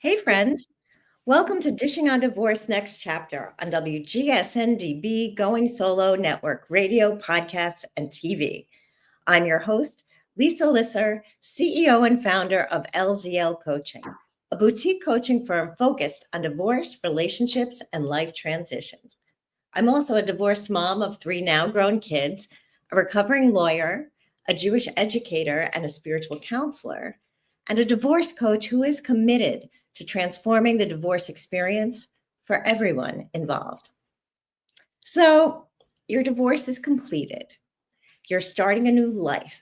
Hey, friends. Welcome to Dishing on Divorce Next Chapter on WGSN-DB, Going Solo Network, radio, podcasts, and TV. I'm your host, Lisa Lisser, CEO and founder of LZL Coaching, a boutique coaching firm focused on divorce, relationships, and life transitions. I'm also a divorced mom of 3 now grown kids, a recovering lawyer, a Jewish educator, and a spiritual counselor, and a divorce coach who is committed to transforming the divorce experience for everyone involved. So, your divorce is completed. You're starting a new life,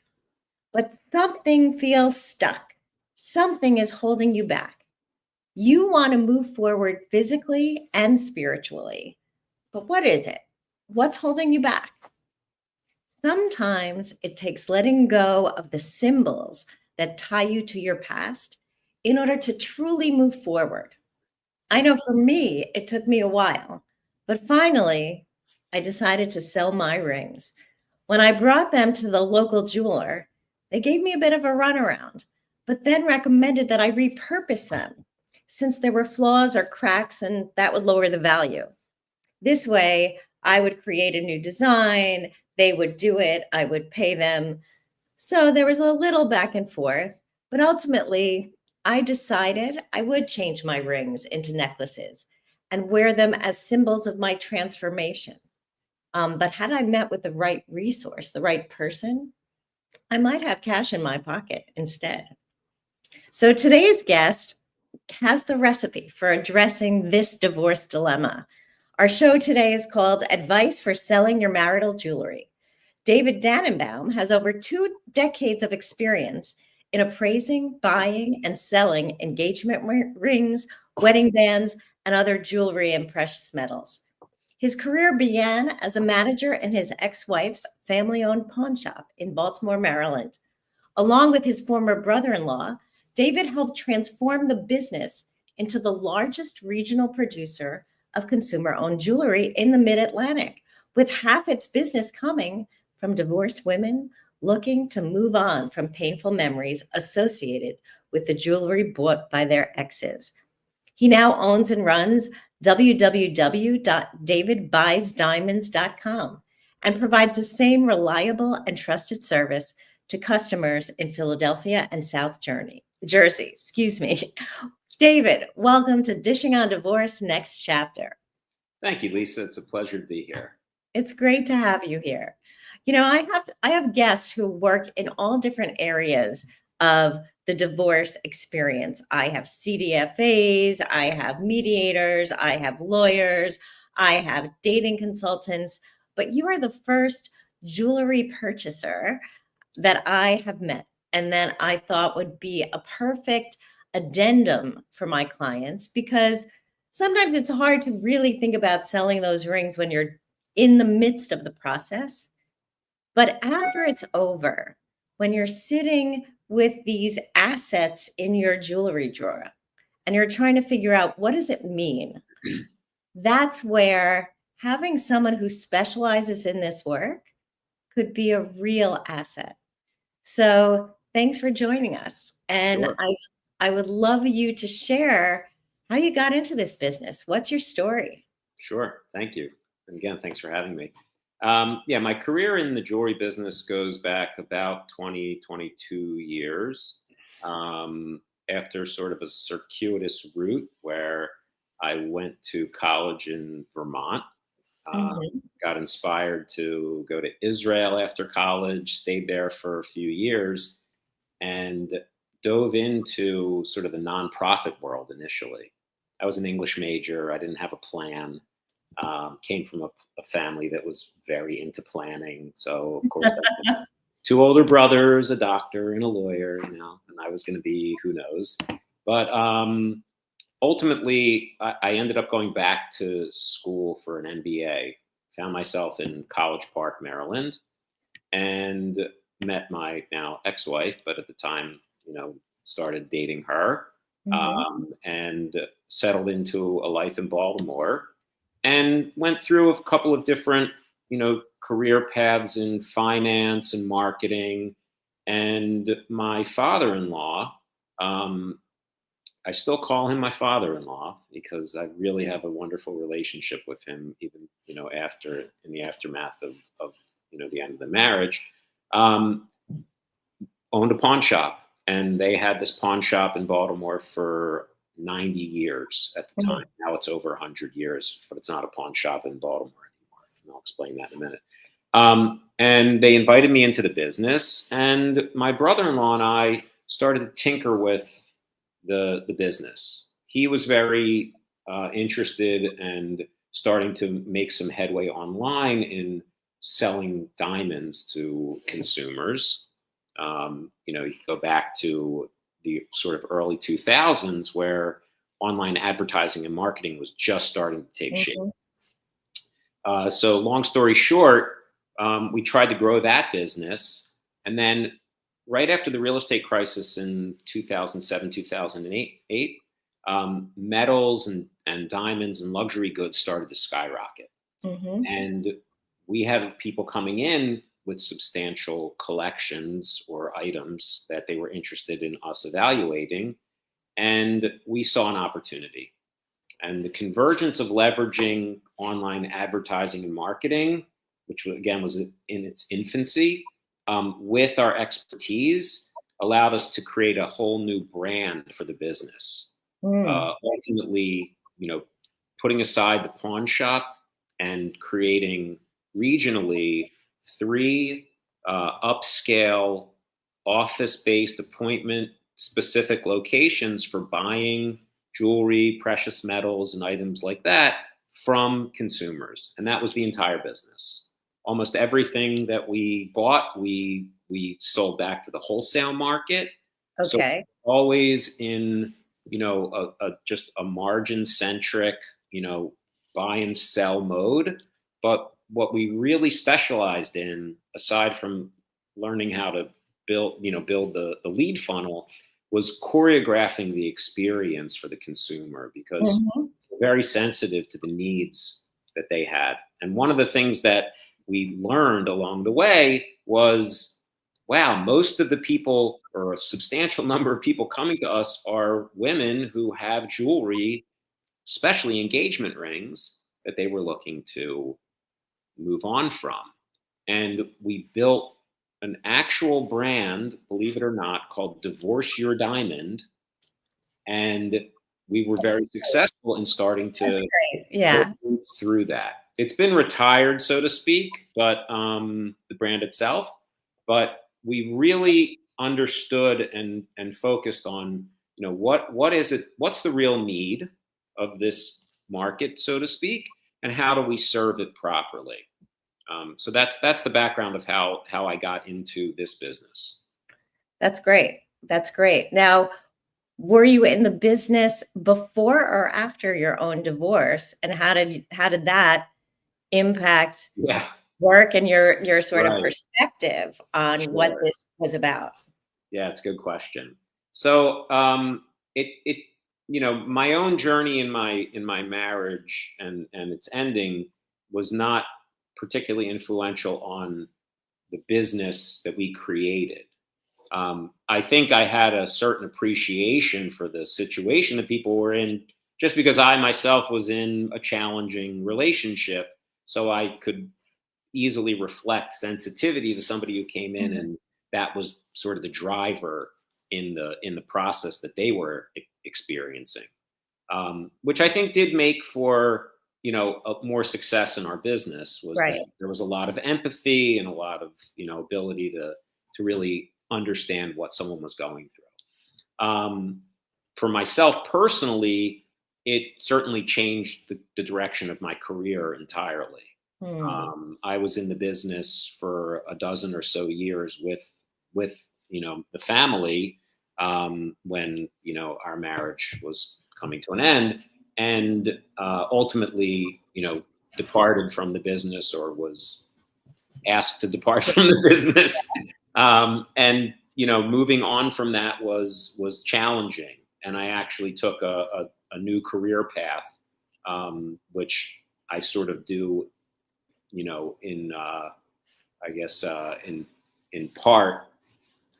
but something feels stuck. Something is holding you back. You want to move forward physically and spiritually, but what is it? What's holding you back? Sometimes it takes letting go of the symbols that tie you to your past in order to truly move forward. I know for me, it took me a while, but finally, I decided to sell my rings. When I brought them to the local jeweler, they gave me a bit of a runaround, but then recommended that I repurpose them since there were flaws or cracks and that would lower the value. This way, I would create a new design, they would do it, I would pay them. So there was a little back and forth, but ultimately, I decided I would change my rings into necklaces and wear them as symbols of my transformation. But had I met with the right resource, the right person, I might have cash in my pocket instead. So today's guest has the recipe for addressing this divorce dilemma. Our show today is called Advice for Selling Your Marital Jewelry. David Dannenbaum has over 2 decades of experience in appraising, buying, and selling engagement rings, wedding bands, and other jewelry and precious metals. His career began as a manager in his ex-wife's family-owned pawn shop in Baltimore, Maryland. Along with his former brother-in-law, David helped transform the business into the largest regional producer of consumer-owned jewelry in the Mid-Atlantic, with half its business coming from divorced women looking to move on from painful memories associated with the jewelry bought by their exes. He now owns and runs www.davidbuysdiamonds.com and provides the same reliable and trusted service to customers in Philadelphia and South Jersey. David, welcome to Dishing on Divorce Next Chapter. Thank you, Lisa. It's a pleasure to be here. It's great to have you here. You know, I have guests who work in all different areas of the divorce experience. I have CDFAs, I have mediators, I have lawyers, I have dating consultants, but you are the first jewelry purchaser that I have met and that I thought would be a perfect addendum for my clients, because sometimes it's hard to really think about selling those rings when you're in the midst of the process. But after it's over, when you're sitting with these assets in your jewelry drawer and you're trying to figure out what does it mean, that's where having someone who specializes in this work could be a real asset. So thanks for joining us. And Sure. I would love you to share how you got into this business. What's your story? Sure. Thank you. And again, thanks for having me. My career in the jewelry business goes back about 22 years, after sort of a circuitous route where I went to college in Vermont, got inspired to go to Israel after college, stayed there for a few years, and dove into sort of the nonprofit world initially. I was an English major. I didn't have a plan. Came from a family that was very into planning. So, of course, I had 2 older brothers, a doctor and a lawyer, and I was going to be who knows. But ultimately, I ended up going back to school for an MBA. Found myself in College Park, Maryland, and met my now ex-wife, but at the time, started dating her, and settled into a life in Baltimore, and went through a couple of different, career paths in finance and marketing. And my father-in-law I still call him my father-in-law because I really have a wonderful relationship with him, even, in the aftermath of the end of the marriage. Um, Owned a pawn shop, and they had this pawn shop in Baltimore for 90 years at the time. Now it's over 100 years, but it's not a pawn shop in Baltimore anymore. And I'll explain that in a minute. And they invited me into the business, and my brother-in-law and I started to tinker with the business. He was very interested and starting to make some headway online in selling diamonds to consumers. You go back to the sort of early 2000s where online advertising and marketing was just starting to take shape. So long story short, we tried to grow that business. And then right after the real estate crisis in 2007, 2008, metals and diamonds and luxury goods started to skyrocket. And we had people coming in with substantial collections or items that they were interested in us evaluating. And we saw an opportunity. And the convergence of leveraging online advertising and marketing, which again was in its infancy, with our expertise, allowed us to create a whole new brand for the business. Ultimately, putting aside the pawn shop and creating regionally 3 upscale office-based appointment-specific locations for buying jewelry, precious metals, and items like that from consumers. And that was the entire business. Almost everything that we bought, we sold back to the wholesale market. Okay. So always in, just a margin-centric, buy and sell mode. But what we really specialized in, aside from learning how to build the lead funnel, was choreographing the experience for the consumer, because we're very sensitive to the needs that they had. And one of the things that we learned along the way was, wow, most of the people, or a substantial number of people coming to us, are women who have jewelry, especially engagement rings, that they were looking to move on from. And we built an actual brand, believe it or not, called Divorce Your Diamond. And we were very successful in starting to go through that. It's been retired, so to speak, but the brand itself. But we really understood and focused on, what is it? What's the real need of this market, so to speak, and how do we serve it properly? So that's the background of how I got into this business. That's great. That's great. Now, were you in the business before or after your own divorce, and how did that impact work and your sort of perspective on what this was about? Yeah, it's a good question. So my own journey in my marriage and its ending was not particularly influential on the business that we created. I think I had a certain appreciation for the situation that people were in, just because I myself was in a challenging relationship, so I could easily reflect sensitivity to somebody who came in, and that was sort of the driver in the process that they were experiencing, which I think did make for more success in our business, was that there was a lot of empathy and a lot of ability to really understand what someone was going through. For myself personally, it certainly changed the direction of my career entirely. I was in the business for a dozen or so years with the family when our marriage was coming to an end, and ultimately departed from the business, or was asked to depart from the business. And moving on from that was challenging, and I actually took a new career path, which I sort of do in in part,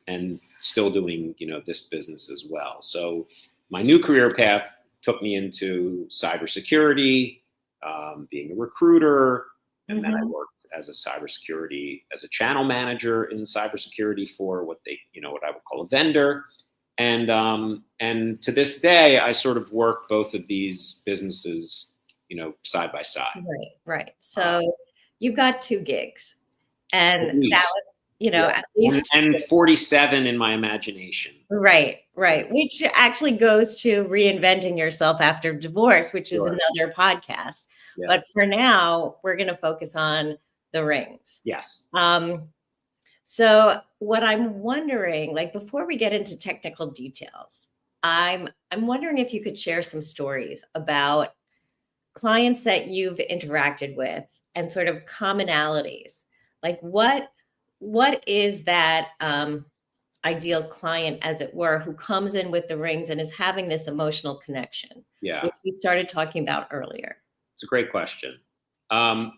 and still doing this business as well. So my new career path took me into cybersecurity, being a recruiter, and then I worked as a channel manager in cybersecurity for what I would call a vendor. And to this day, I sort of work both of these businesses, side by side. Right. So you've got 2 gigs, and At least. that was, at least and 47 in my imagination. Right. Which actually goes to reinventing yourself after divorce, which is another podcast. Yeah. But for now, we're going to focus on the rings. Yes. So what I'm wondering, like before we get into technical details, I'm wondering if you could share some stories about clients that you've interacted with and sort of commonalities. Like what is that ideal client, as it were, who comes in with the rings and is having this emotional connection, which we started talking about earlier? It's a great question.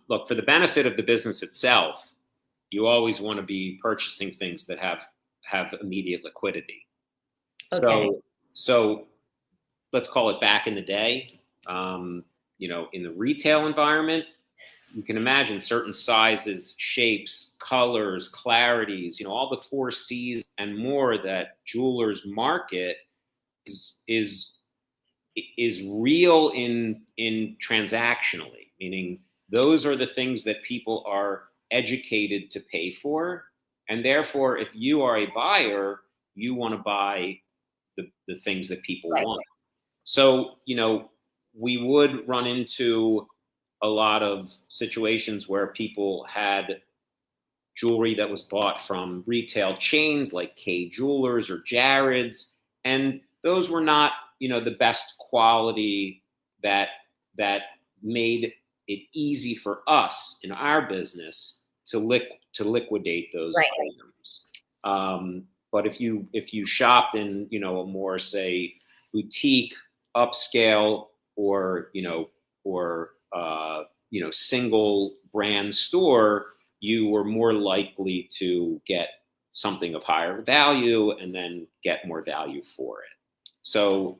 Look, for the benefit of the business itself, you always want to be purchasing things that have immediate liquidity. Okay. So let's call it back in the day, in the retail environment, you can imagine certain sizes, shapes, colors, clarities, all the 4 C's and more that jewelers market is real in transactionally, meaning those are the things that people are educated to pay for. And therefore, if you are a buyer, you want to buy the things that people want. So, we would run into a lot of situations where people had jewelry that was bought from retail chains like Kay Jewelers or Jared's, and those were not, the best quality that made it easy for us in our business to liquidate those items. But if you shopped in, a more, say, boutique, upscale, or single brand store, you were more likely to get something of higher value and then get more value for it. So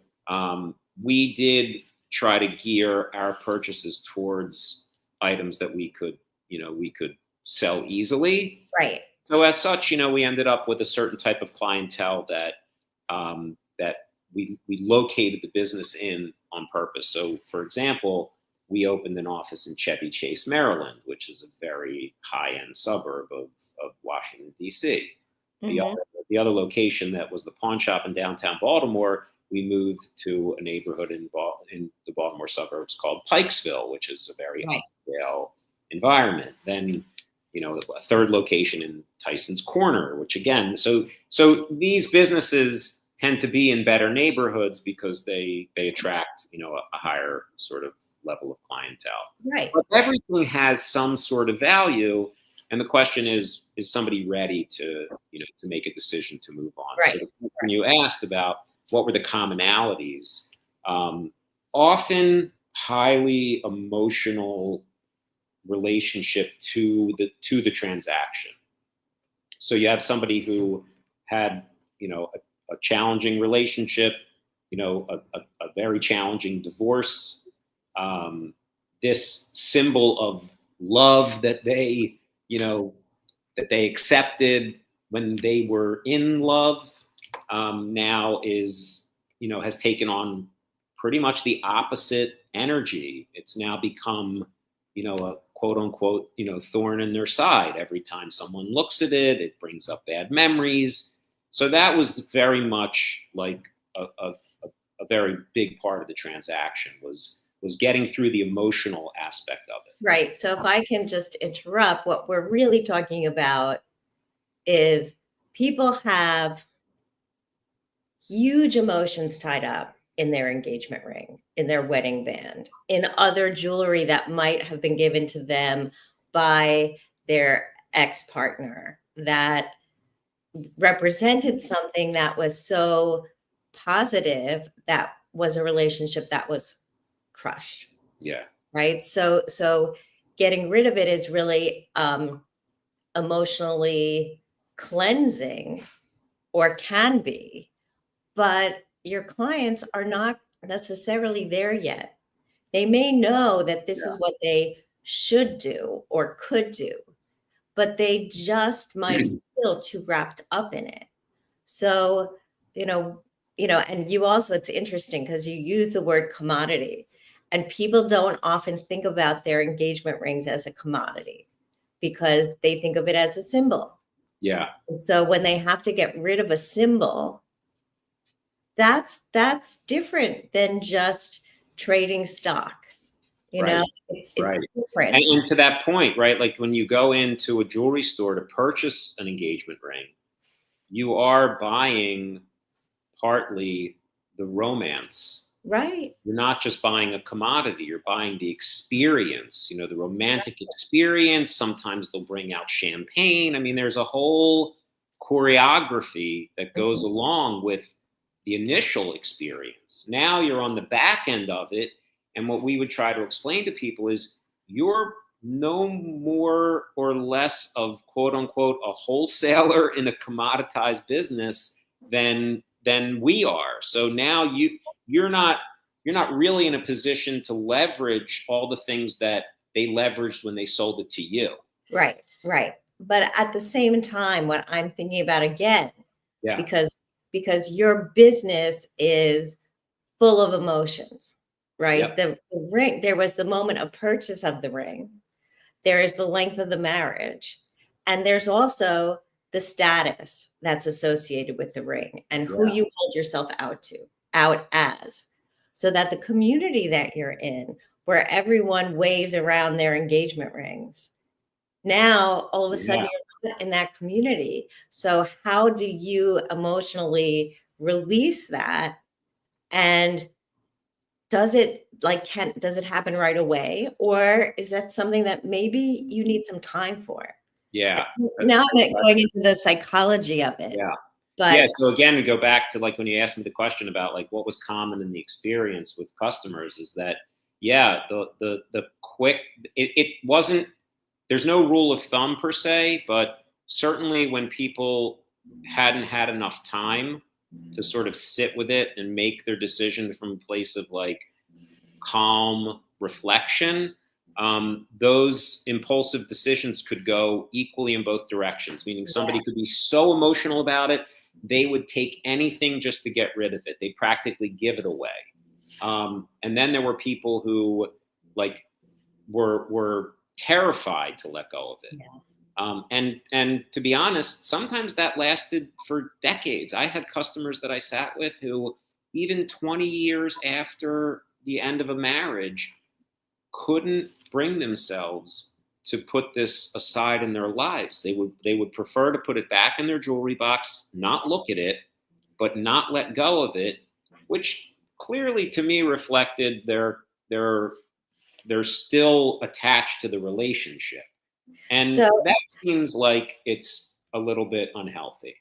we did try to gear our purchases towards items that we could sell easily. Right. So as such, we ended up with a certain type of clientele that we located the business in on purpose. So, for example, we opened an office in Chevy Chase, Maryland, which is a very high-end suburb of Washington, D.C. The other location that was the pawn shop in downtown Baltimore, we moved to a neighborhood in the Baltimore suburbs called Pikesville, which is a very upscale environment. Then, a third location in Tyson's Corner, which again, so these businesses tend to be in better neighborhoods because they attract, a higher sort of level of clientele. Right. But everything has some sort of value. And the question is somebody ready to make a decision to move on? Right. So when you asked about what were the commonalities, often highly emotional relationship to the transaction. So you have somebody who had, a challenging relationship, a very challenging divorce, this symbol of love that they accepted when they were in love, now is, has taken on pretty much the opposite energy. It's now become, a quote unquote, thorn in their side. Every time someone looks at it, it brings up bad memories. So that was very much like a very big part of the transaction was getting through the emotional aspect of it. Right. So if I can just interrupt, what we're really talking about is people have huge emotions tied up in their engagement ring, in their wedding band, in other jewelry that might have been given to them by their ex-partner that represented something that was so positive, that was a relationship that was crushed. Yeah. Right. So getting rid of it is really emotionally cleansing, or can be. But your clients are not necessarily there yet. They may know that this is what they should do or could do, but they just might feel too wrapped up in it. So, you know, and you also, it's interesting because you use the word commodity, and people don't often think about their engagement rings as a commodity because they think of it as a symbol. Yeah. And so when they have to get rid of a symbol, that's different than just trading stock. Right. It's Right. different. And to that point, right? Like when you go into a jewelry store to purchase an engagement ring, you are buying partly the romance. Right. You're not just buying a commodity, you're buying the experience, the romantic experience. Sometimes they'll bring out champagne. I mean, there's a whole choreography that goes along with the initial experience. Now you're on the back end of it. And what we would try to explain to people is you're no more or less of quote unquote a wholesaler in a commoditized business than we are. So now you're not really in a position to leverage all the things that they leveraged when they sold it to you. Right. But at the same time, what I'm thinking about again, because your business is full of emotions, right? Yep. The ring, there was the moment of purchase of the ring. There is the length of the marriage. And there's also the status that's associated with the ring and who you hold yourself out as. So that the community that you're in, where everyone waves around their engagement rings, now all of a sudden you're not in that community. So how do you emotionally release that? And does it happen right away? Or is that something that maybe you need some time for? Yeah. Now I'm going into the psychology of it. Yeah. But So again, we go back to like when you asked me the question about like what was common in the experience with customers is that, the quick, it wasn't, there's no rule of thumb per se, but certainly when people hadn't had enough time to sort of sit with it and make their decision from a place of like calm reflection, those impulsive decisions could go equally in both directions, meaning somebody could be so emotional about it, they would take anything just to get rid of it. They practically give it away. And then there were people who like were terrified to let go of it. And to be honest, sometimes that lasted for decades. I had customers that I sat with who even 20 years after the end of a marriage couldn't bring themselves to put this aside in their lives. They would prefer to put it back in their jewelry box, not look at it, but not let go of it, which clearly to me reflected they're still attached to the relationship. And so, that seems like it's a little bit unhealthy.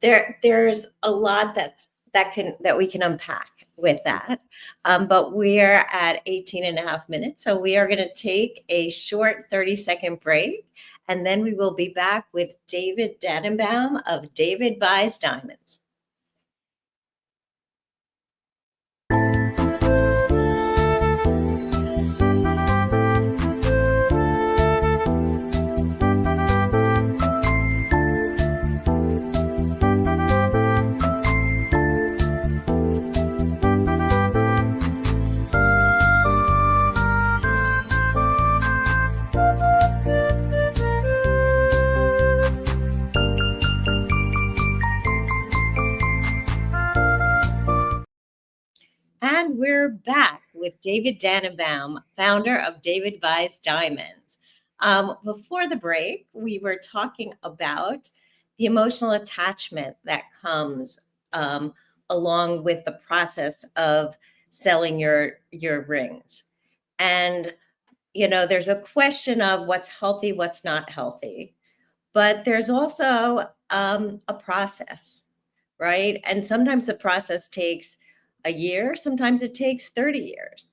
There's a lot that we can unpack with that. But we're at 18 and a half minutes. So we are going to take a short 30-second break. And then we will be back with David Dannenbaum of David Buys Diamonds. And we're back with David Dannenbaum, founder of David Buys Diamonds. Before the break, we were talking about the emotional attachment that comes along with the process of selling your rings. And, there's a question of what's healthy, what's not healthy. But there's also a process, right? And sometimes the process takes a year, sometimes it takes 30 years.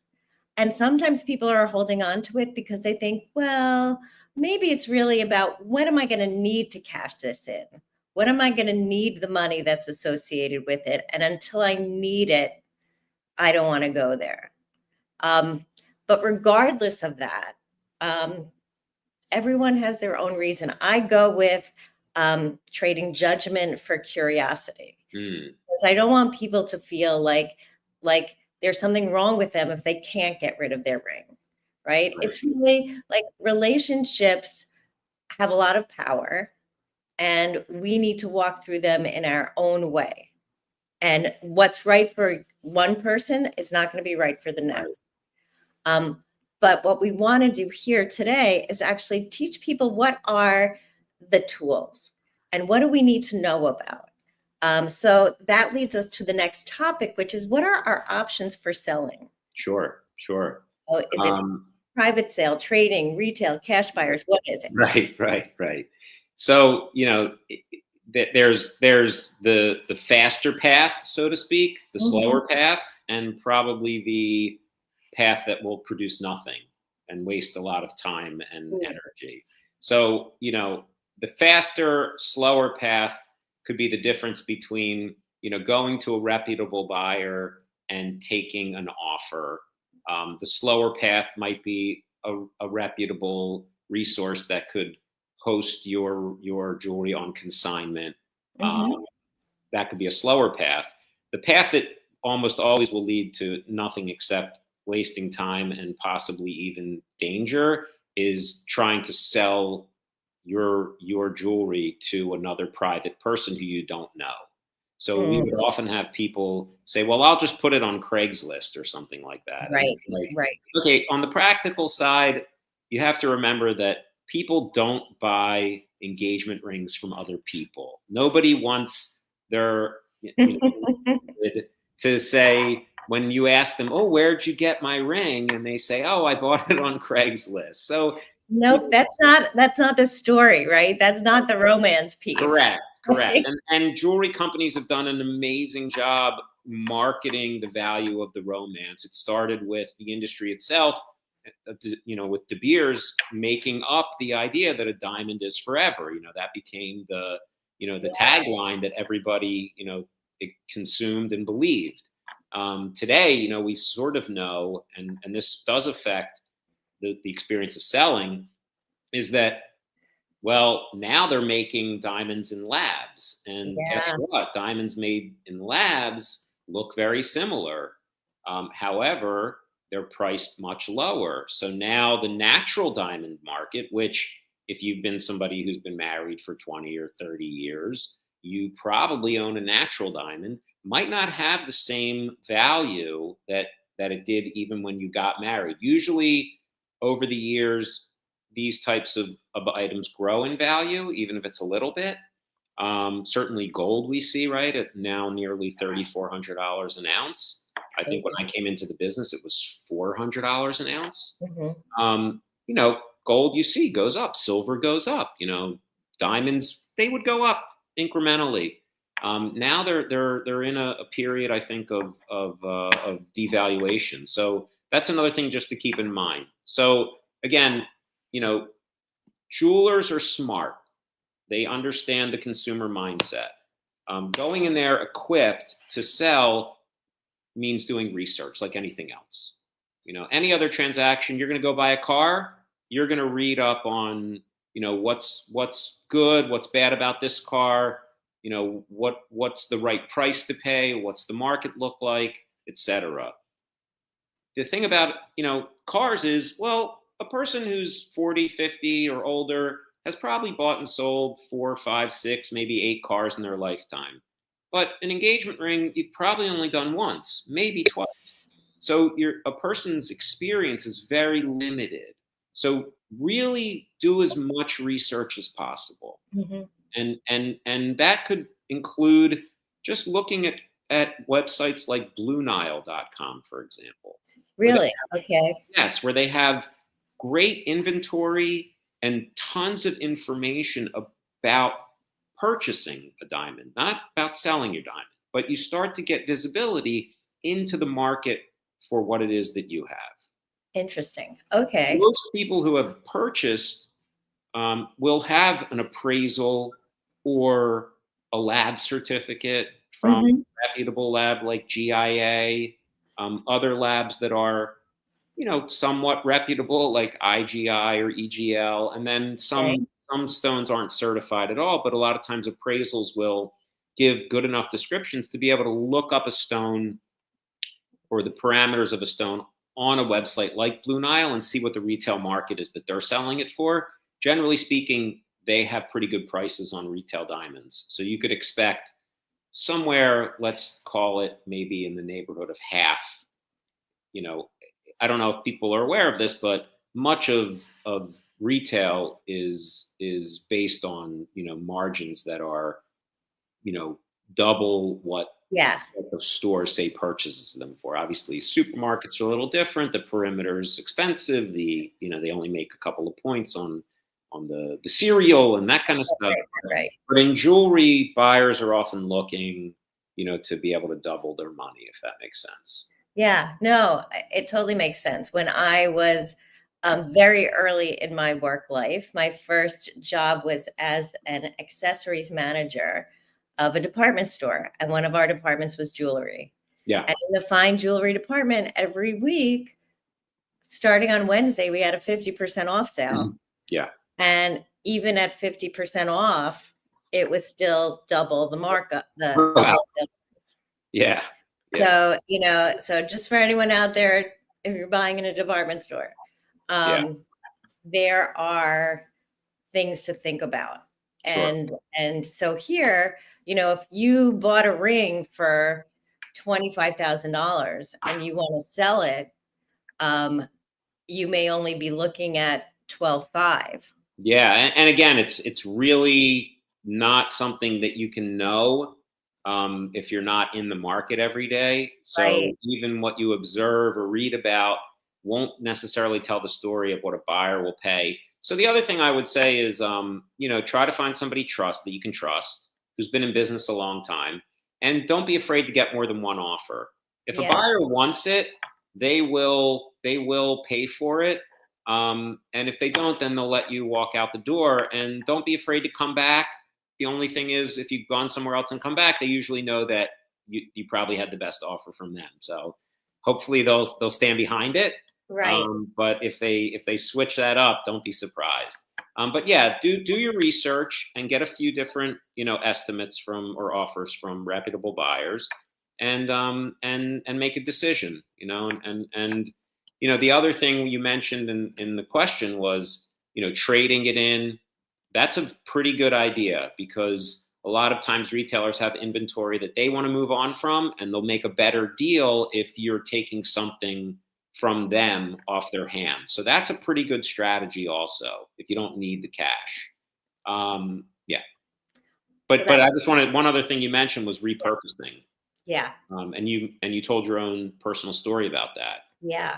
And sometimes people are holding on to it because they think, well, maybe it's really about when am I going to need to cash this in? When am I going to need the money that's associated with it? And until I need it, I don't want to go there. But regardless of that, everyone has their own reason. I go with trading judgment for curiosity. Because I don't want people to feel like there's something wrong with them if they can't get rid of their ring, right? It's really like relationships have a lot of power, and we need to walk through them in our own way. And what's right for one person is not going to be right for the next. But what we want to do here today is actually teach people what are the tools and what do we need to know about. So that leads us to the next topic, which is what are our options for selling? Sure. Oh, is it private sale, trading, retail, cash buyers? What is it? Right. So, there's the faster path, so to speak, the slower path, and probably the path that will produce nothing and waste a lot of time and energy. So, the faster, slower path could be the difference between, going to a reputable buyer and taking an offer. The slower path might be a reputable resource that could host your jewelry on consignment. That could be a slower path. The path that almost always will lead to nothing except wasting time and possibly even danger is trying to sell your jewelry to another private person who you don't know. So we would often have people say, well, I'll just put it on Craigslist or something like that. Right. Okay, on the practical side, you have to remember that people don't buy engagement rings from other people. Nobody wants their to say, when you ask them, oh, where'd you get my ring? And they say, oh, I bought it on Craigslist. So nope, that's not the story, right? That's not the romance piece. Correct. And jewelry companies have done an amazing job marketing the value of the romance. It started with the industry itself, with De Beers making up the idea that a diamond is forever. That became the tagline that everybody, consumed and believed. Today, we sort of know, and this does affect the experience of selling, is that, well, now they're making diamonds in labs. And guess what? Diamonds made in labs look very similar. However, they're priced much lower. So now the natural diamond market, which if you've been somebody who's been married for 20 or 30 years, you probably own a natural diamond, might not have the same value that it did even when you got married. Usually over the years, these types of items grow in value, even if it's a little bit. Certainly gold we see, right, at now nearly $3,400 an ounce. I think when I came into the business, it was $400 an ounce. Gold you see goes up, silver goes up. Diamonds, they would go up incrementally. Now they're in a period, I think, of devaluation. So that's another thing just to keep in mind. So again, jewelers are smart. They understand the consumer mindset. Going in there equipped to sell means doing research like anything else. Any other transaction, you're going to go buy a car, you're going to read up on, what's good, what's bad about this car, what's the right price to pay, what's the market look like, etc. The thing about, cars is, well, a person who's 40, 50 or older has probably bought and sold 4, 5, 6, maybe 8 cars in their lifetime. But an engagement ring, you've probably only done once, maybe twice. So a person's experience is very limited. So really do as much research as possible. And that could include just looking at websites like BlueNile.com, for example. Really? Okay. Yes, where they have great inventory and tons of information about purchasing a diamond, not about selling your diamond, but you start to get visibility into the market for what it is that you have. Interesting. Okay. Most people who have purchased will have an appraisal or a lab certificate from a reputable lab like GIA, other labs that are, somewhat reputable like IGI or EGL, and then Okay. some stones aren't certified at all, but a lot of times appraisals will give good enough descriptions to be able to look up a stone or the parameters of a stone on a website like Blue Nile and see what the retail market is that they're selling it for. Generally speaking, they have pretty good prices on retail diamonds. So you could expect somewhere, let's call it maybe in the neighborhood of half. I don't know if people are aware of this, but much of retail is based on, margins that are, double what Yeah. the stores say purchases them for. Obviously, supermarkets are a little different. The perimeter is expensive. They only make a couple of points on the cereal and that kind of stuff. Right. But in jewelry, buyers are often looking, to be able to double their money, if that makes sense. Yeah, no, it totally makes sense. When I was very early in my work life, my first job was as an accessories manager of a department store, and one of our departments was jewelry. Yeah. And in the fine jewelry department, every week, starting on Wednesday, we had a 50% off sale. Yeah. And even at 50% off, it was still double the markup, the Wow. wholesale price. Yeah. So, so just for anyone out there, if you're buying in a department store, there are things to think about. Sure. And so here, if you bought a ring for $25,000 and you want to sell it, you may only be looking at 12.5. Yeah, and again, it's really not something that you can know if you're not in the market every day. So Right. even what you observe or read about won't necessarily tell the story of what a buyer will pay. So the other thing I would say is, try to find somebody that you can trust, who's been in business a long time, and don't be afraid to get more than one offer. If a Yeah. buyer wants it, they will pay for it. And if they don't, then they'll let you walk out the door. And don't be afraid to come back. The only thing is, if you've gone somewhere else and come back, they usually know that you probably had the best offer from them. So hopefully they'll stand behind it. Right. But if they switch that up, don't be surprised. But yeah, do your research and get a few different estimates from or offers from reputable buyers, and make a decision. And the other thing you mentioned in the question was, trading it in. That's a pretty good idea, because a lot of times retailers have inventory that they want to move on from, and they'll make a better deal if you're taking something from them off their hands. So that's a pretty good strategy also, if you don't need the cash. Yeah. But I just wanted, one other thing you mentioned was repurposing. Yeah. And you told your own personal story about that. Yeah.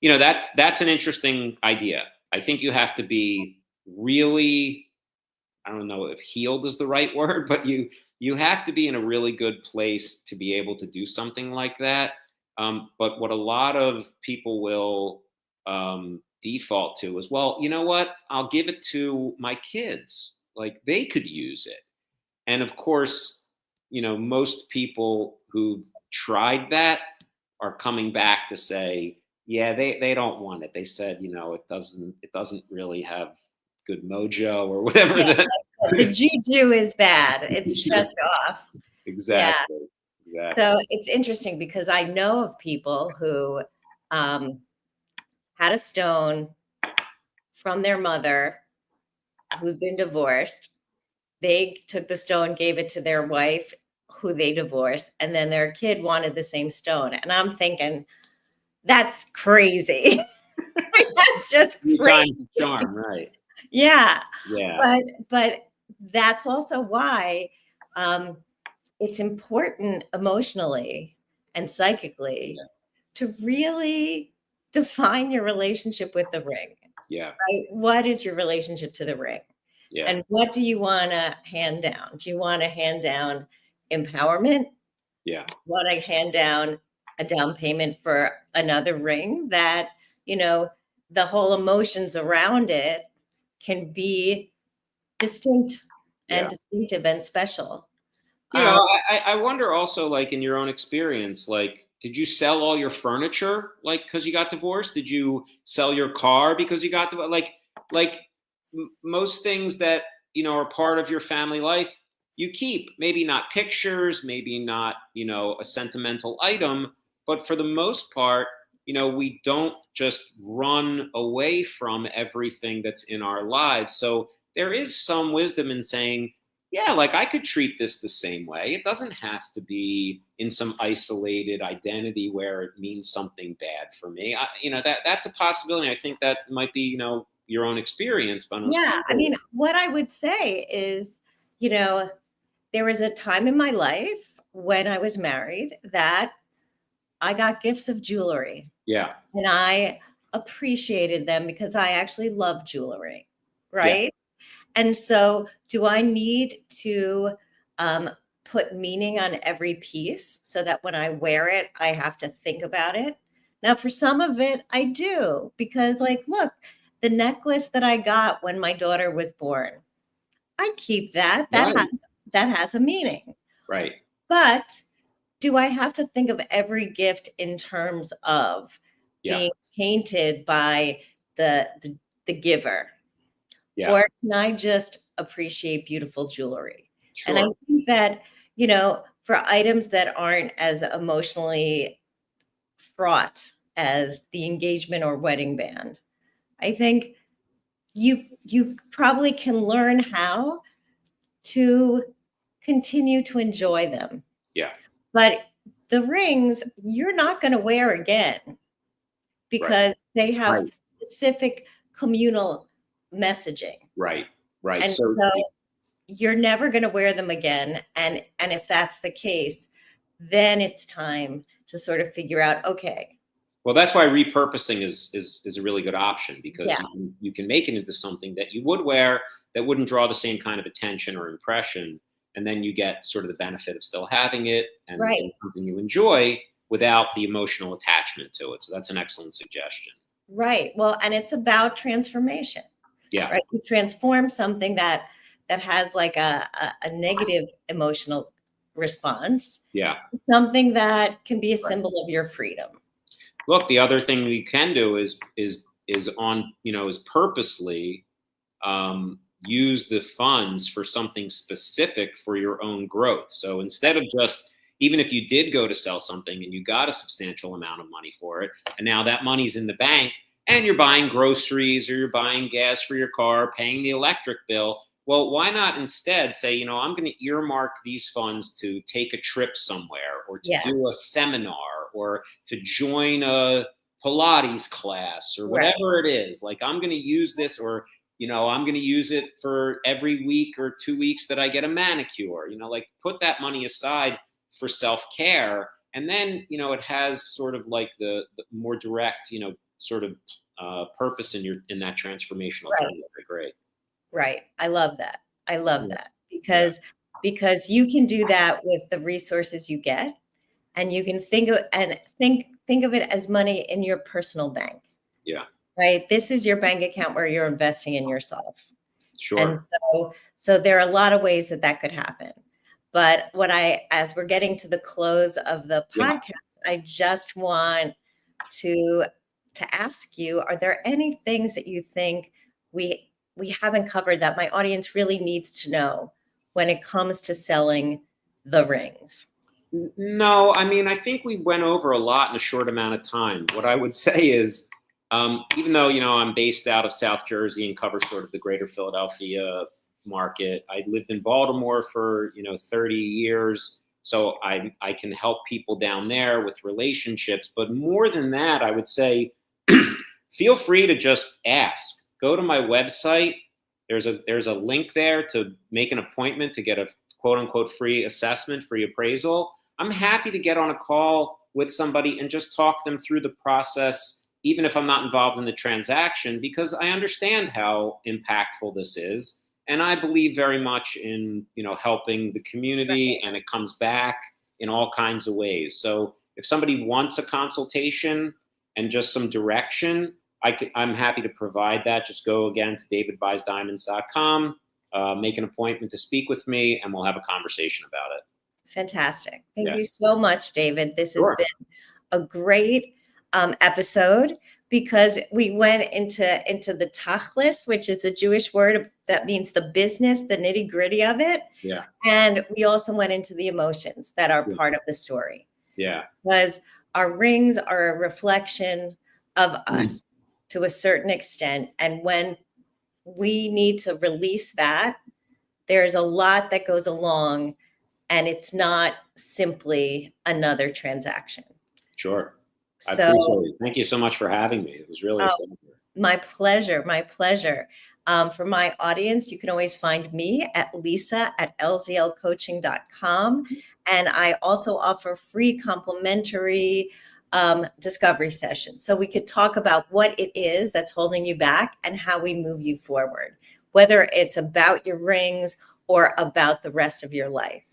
That's an interesting idea. I think you have to be really, I don't know if healed is the right word, but you have to be in a really good place to be able to do something like that. But what a lot of people will default to is, well, you know what? I'll give it to my kids. Like, they could use it. And of course, most people who tried that are coming back to say, yeah, they don't want it. They said, it doesn't really have good mojo or whatever. Yeah, the juju is bad. It's just off. Exactly. Yeah. Exactly. So it's interesting, because I know of people who had a stone from their mother who's been divorced. They took the stone, gave it to their wife, who they divorced, and then their kid wanted the same stone. And I'm thinking, that's crazy. That's just crazy. Times the charm, right? Yeah. Yeah. But that's also why it's important emotionally and psychically to really define your relationship with the ring. Yeah. Right? What is your relationship to the ring? Yeah. And what do you want to hand down? Do you want to hand down empowerment? Yeah. Do you want to hand down a down payment for another ring that, the whole emotions around it can be distinct and distinctive and special? You know, I wonder also, like, in your own experience, like, did you sell all your furniture, like, because you got divorced? Did you sell your car because you got divorced? Like most things that, you know, are part of your family life, you keep. Maybe not pictures, maybe not, you know, a sentimental item, but for the most part, you know, we don't just run away from everything that's in our lives. So there is some wisdom in saying, yeah, like I could treat this the same way. It doesn't have to be in some isolated identity where it means something bad for me. You know, that's a possibility. I think that might be, you know, your own experience, but I was Yeah, I curious. mean, what I would say is, you know, there was a time in my life when I was married that I got gifts of jewelry Yeah, and I appreciated them because I actually love jewelry, yeah, right? And so, do I need to um, put meaning on every piece so that when I wear it, I have to think about it? Now, for some of it, I do because, like, look, the necklace that I got when my daughter was born, I keep that. right, That has a meaning. right. But do I have to think of every gift in terms of Yeah, being tainted by the giver? yeah, Or can I just appreciate beautiful jewelry? And I sure. think that, you know, for items that aren't as emotionally fraught as the engagement or wedding band, I think you probably can learn how to continue to enjoy them. Yeah, But the rings, you're not going to wear again right, because they have right, specific communal messaging. right, right. And So so you're never going to wear them again. And if that's the case, then it's time to sort of figure out, okay, well, that's why repurposing is a really good option because yeah, you can make it into something that you would wear that wouldn't draw the same kind of attention or impression, and then you get sort of the benefit of still having it and right, something you enjoy without the emotional attachment to it. So that's an excellent suggestion. right. Well, and it's about transformation, Yeah, right? You transform something that has like a negative emotional response, yeah. something that can be a Right. symbol of your freedom. Look, the other thing we can do is on you know is purposely use the funds for something specific for your own growth. So instead of just, even if you did go to sell something and you got a substantial amount of money for it, and now that money's in the bank and you're buying groceries or you're buying gas for your car, paying the electric bill, well, why not instead say, you know, I'm going to earmark these funds to take a trip somewhere or to Yeah, do a seminar or to join a Pilates class or right, whatever it is. Like, I'm going to use this, or you know, I'm going to use it for every week or 2 weeks that I get a manicure. You know, like put that money aside for self-care, and then you know it has sort of like the more direct, you know, sort of purpose in that transformational right. journey. Very great. Right. I love that. I love Yeah, that yeah, because you can do that with the resources you get, and you can think of it as money in your personal bank, yeah. right? This is your bank account where you're investing in yourself. And Sure. so there are a lot of ways that that could happen. But as we're getting to the close of the Yeah. podcast, I just want to ask you, are there any things that you think we haven't covered that my audience really needs to know when it comes to selling the rings? No, I mean, I think we went over a lot in a short amount of time. What I would say is, even though, you know, I'm based out of South Jersey and cover sort of the greater Philadelphia market, I lived in Baltimore for, you know, 30 years. So I can help people down there with relationships. But more than that, I would say, feel free to just ask. Go to my website. There's a link there to make an appointment to get a quote unquote free assessment, free appraisal. I'm happy to get on a call with somebody and just talk them through the process, even if I'm not involved in the transaction, because I understand how impactful this is. And I believe very much in, you know, helping the community, and it comes back in all kinds of ways. So if somebody wants a consultation and just some direction, I'm happy to provide that. Just go again to davidbuysdiamonds.com, make an appointment to speak with me, and we'll have a conversation about it. Fantastic. Thank Yeah. you so much, David. This has Sure. been a great episode because we went into the tachlis, which is a Jewish word that means the business, the nitty gritty of it. Yeah. And we also went into the emotions that are Yeah. part of the story. Yeah. Because our rings are a reflection of us to a certain extent. And when we need to release that, there's a lot that goes along, and it's not simply another transaction. Sure. I So, appreciate it. Thank you so much for having me. It was really a pleasure. my pleasure, my pleasure. For my audience, you can always find me at lisa@lzlcoaching.com. And I also offer free complimentary discovery sessions. So we could talk about what it is that's holding you back and how we move you forward, whether it's about your rings or about the rest of your life.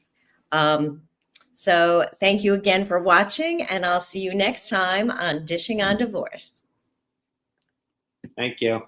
So thank you again for watching, and I'll see you next time on Dishing on Divorce. Thank you.